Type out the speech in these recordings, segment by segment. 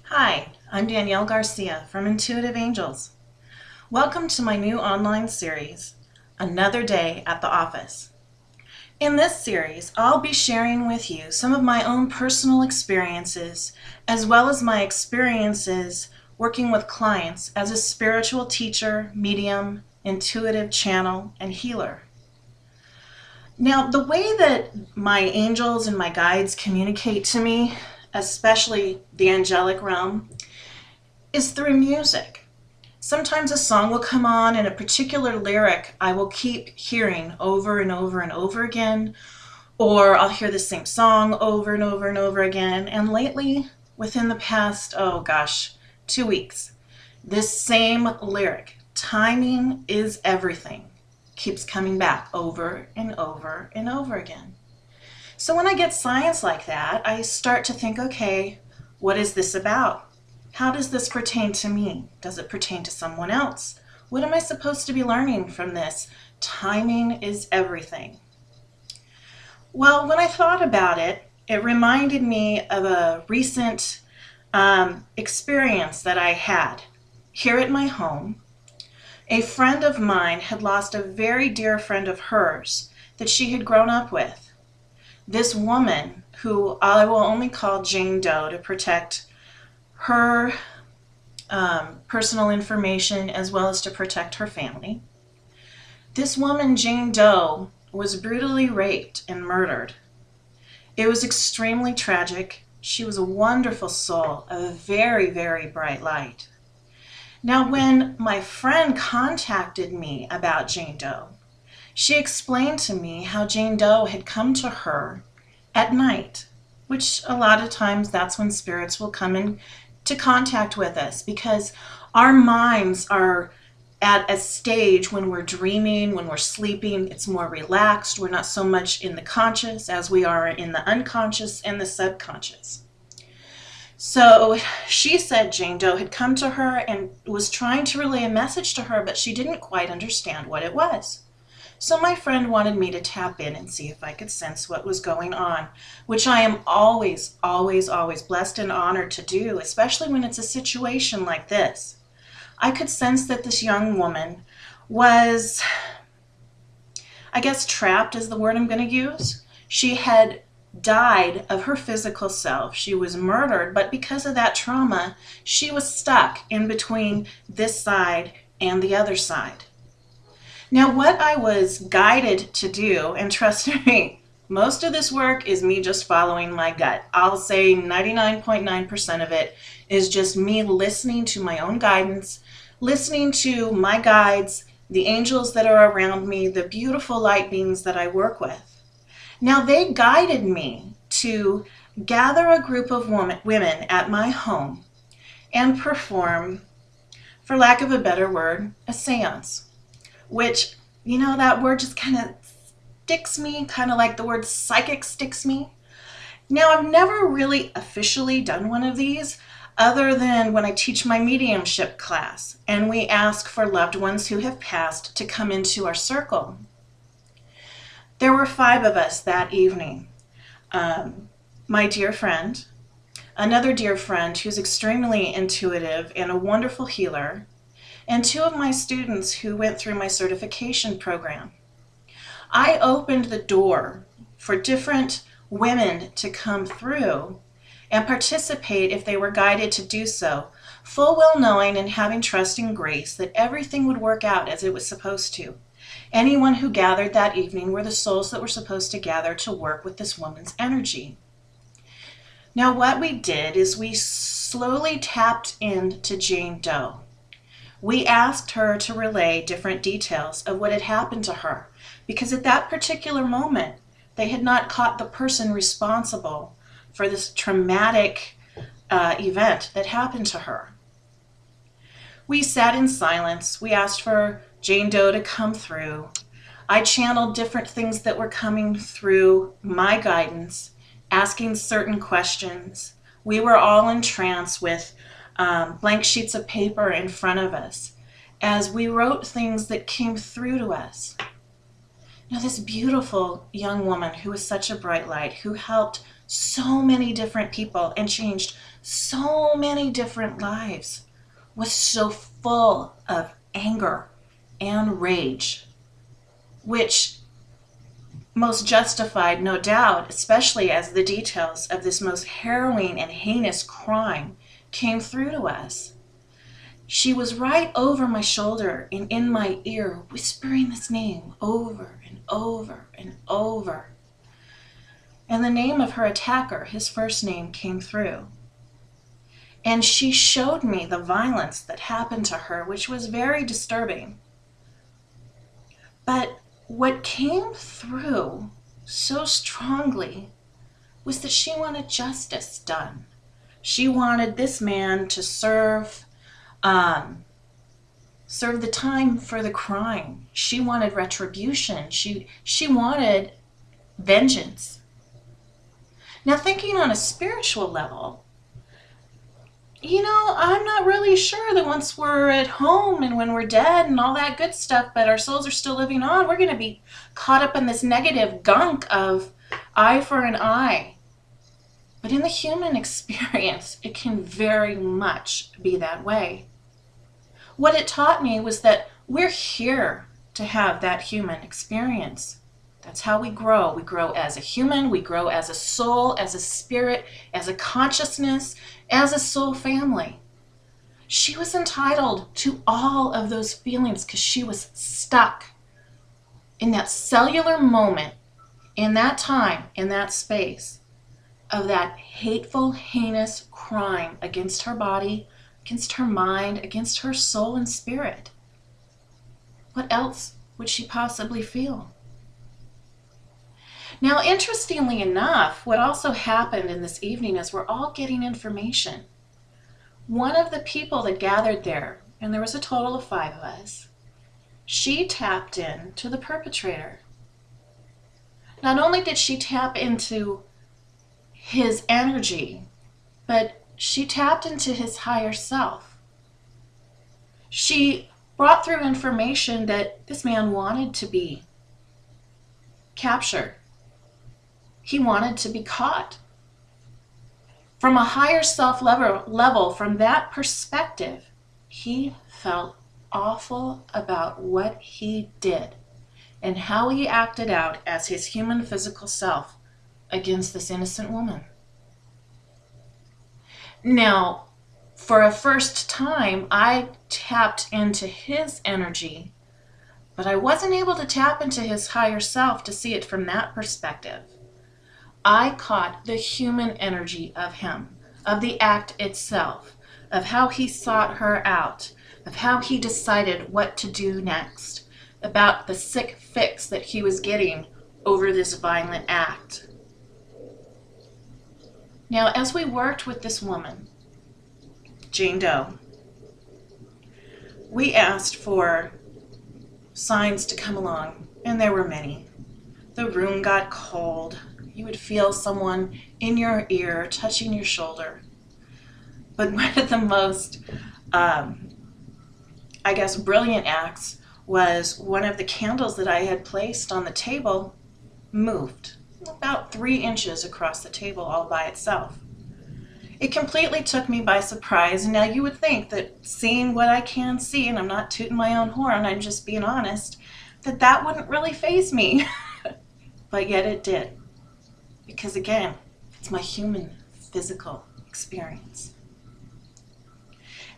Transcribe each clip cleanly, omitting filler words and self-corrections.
Hi, I'm Danielle Garcia from Intuitive Angels. Welcome to my new online series, Another Day at the Office. In this series, I'll be sharing with you some of my own personal experiences, as well as my experiences working with clients as a spiritual teacher, medium, intuitive channel, and healer. Now, the way that my angels and my guides communicate to me, especially the angelic realm, is through music. Sometimes a song will come on and a particular lyric I will keep hearing over and over and over again, or I'll hear the same song over and over and over again. And lately, within the past, 2 weeks, this same lyric, timing is everything, keeps coming back over and over and over again. So when I get signs like that, I start to think, okay, what is this about? How does this pertain to me? Does it pertain to someone else? What am I supposed to be learning from this? Timing is everything. Well, when I thought about it, it reminded me of a recent experience that I had here at my home. A friend of mine had lost a very dear friend of hers that she had grown up with. This woman, who I will only call Jane Doe to protect her personal information as well as to protect her family. This woman, Jane Doe, was brutally raped and murdered. It was extremely tragic. She was a wonderful soul, a very, very bright light. Now, when my friend contacted me about Jane Doe, she explained to me how Jane Doe had come to her at night, which a lot of times that's when spirits will come in to contact with us, because our minds are at a stage when we're dreaming, when we're sleeping, it's more relaxed. We're not so much in the conscious as we are in the unconscious and the subconscious. So she said Jane Doe had come to her and was trying to relay a message to her, but she didn't quite understand what it was. So my friend wanted me to tap in and see if I could sense what was going on, which I am always, always, always blessed and honored to do, especially when it's a situation like this. I could sense that this young woman was, I guess trapped is the word I'm going to use. She had died of her physical self. She was murdered, but because of that trauma, she was stuck in between this side and the other side. Now, what I was guided to do, and trust me, most of this work is me just following my gut. I'll say 99.9% of it is just me listening to my own guidance, listening to my guides, the angels that are around me, the beautiful light beings that I work with. Now, they guided me to gather a group of women at my home and perform, for lack of a better word, a seance. Which, you know, that word just kind of sticks me, kind of like the word psychic sticks me. Now, I've never really officially done one of these other than when I teach my mediumship class and we ask for loved ones who have passed to come into our circle. There were 5 of us that evening. My dear friend, another dear friend who's extremely intuitive and a wonderful healer, and 2 of my students who went through my certification program. I opened the door for different women to come through and participate if they were guided to do so, full well knowing and having trust and grace that everything would work out as it was supposed to. Anyone who gathered that evening were the souls that were supposed to gather to work with this woman's energy. Now, what we did is we slowly tapped into Jane Doe. We asked her to relay different details of what had happened to her, because at that particular moment, they had not caught the person responsible for this traumatic event that happened to her. We sat in silence. We asked for Jane Doe to come through. I channeled different things that were coming through my guidance, asking certain questions. We were all in trance with blank sheets of paper in front of us as we wrote things that came through to us. Now, this beautiful young woman who was such a bright light, who helped so many different people and changed so many different lives, was so full of anger and rage, which most justified, no doubt, especially as the details of this most harrowing and heinous crime came through to us. She was right over my shoulder and in my ear, whispering this name over and over and over. And the name of her attacker, his first name, came through. And she showed me the violence that happened to her, which was very disturbing. But what came through so strongly was that she wanted justice done. She wanted this man to serve the time for the crime. She wanted retribution. She wanted vengeance. Now, thinking on a spiritual level, I'm not really sure that once we're at home and when we're dead and all that good stuff, but our souls are still living on, we're going to be caught up in this negative gunk of eye for an eye. But in the human experience, it can very much be that way. What it taught me was that we're here to have that human experience. That's how we grow. We grow as a human, we grow as a soul, as a spirit, as a consciousness, as a soul family. She was entitled to all of those feelings because she was stuck in that cellular moment, in that time, in that space of that hateful, heinous crime against her body, against her mind, against her soul and spirit. What else would she possibly feel? Now, interestingly enough, what also happened in this evening is we're all getting information. One of the people that gathered there, and there was a total of 5 of us, she tapped in to the perpetrator. Not only did she tap into his energy, but she tapped into his higher self. She brought through information that this man wanted to be captured. He wanted to be caught. From a higher self level, from that perspective, he felt awful about what he did and how he acted out as his human physical self against this innocent woman. Now, for a first time, I tapped into his energy, but I wasn't able to tap into his higher self to see it from that perspective. I caught the human energy of him, of the act itself, of how he sought her out, of how he decided what to do next, about the sick fix that he was getting over this violent act. Now, as we worked with this woman, Jane Doe, we asked for signs to come along, and there were many. The room got cold. You would feel someone in your ear touching your shoulder. But one of the most, brilliant acts was one of the candles that I had placed on the table moved about 3 inches across the table all by itself. It completely took me by surprise. Now, you would think that seeing what I can see, and I'm not tooting my own horn, I'm just being honest, that wouldn't really faze me. But yet it did. Because again, it's my human physical experience.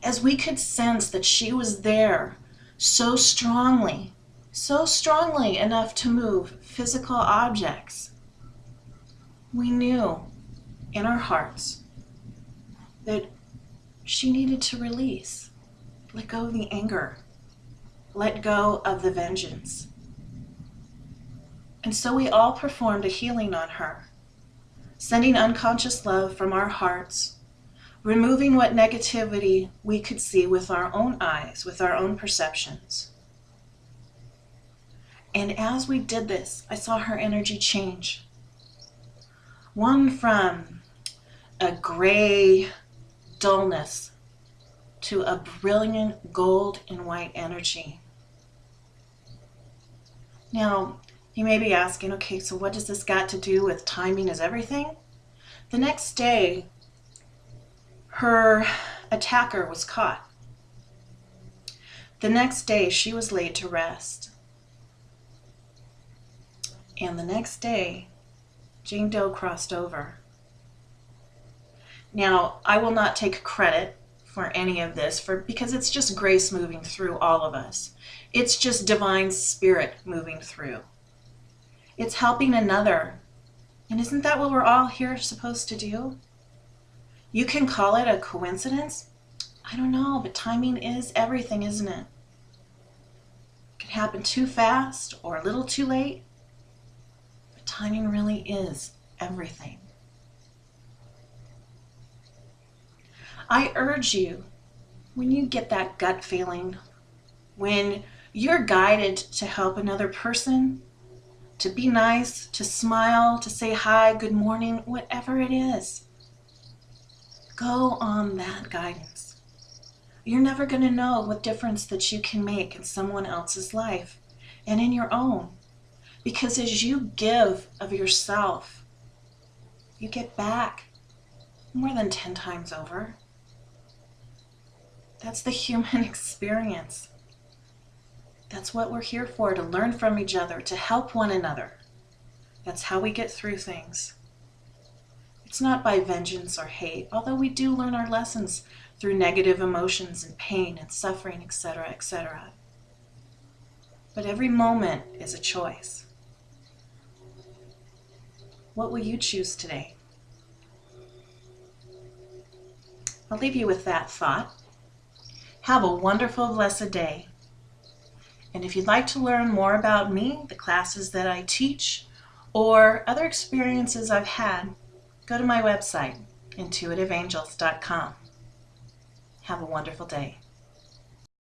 As we could sense that she was there so strongly enough to move physical objects, we knew in our hearts that she needed to release, let go of the anger, let go of the vengeance. And so we all performed a healing on her, sending unconscious love from our hearts, removing what negativity we could see with our own eyes, with our own perceptions. And as we did this, I saw her energy change. One from a gray dullness to a brilliant gold and white energy. Now, you may be asking, okay, so what does this got to do with timing is everything? The next day, her attacker was caught. The next day, she was laid to rest. And the next day, Jane Doe crossed over. Now, I will not take credit for any of this because it's just grace moving through all of us. It's just divine spirit moving through. It's helping another. And isn't that what we're all here supposed to do? You can call it a coincidence. I don't know, but timing is everything, isn't it? It can happen too fast or a little too late. But timing really is everything. I urge you, when you get that gut feeling, when you're guided to help another person, to be nice, to smile, to say hi, good morning, whatever it is, go on that guidance. You're never going to know what difference that you can make in someone else's life and in your own. Because as you give of yourself, you get back more than 10 times over. That's the human experience. That's what we're here for, to learn from each other, to help one another. That's how we get through things. It's not by vengeance or hate, although we do learn our lessons through negative emotions and pain and suffering, etc., etc. But every moment is a choice. What will you choose today? I'll leave you with that thought. Have a wonderful, blessed day. And if you'd like to learn more about me, the classes that I teach, or other experiences I've had, go to my website, intuitiveangels.com. Have a wonderful day.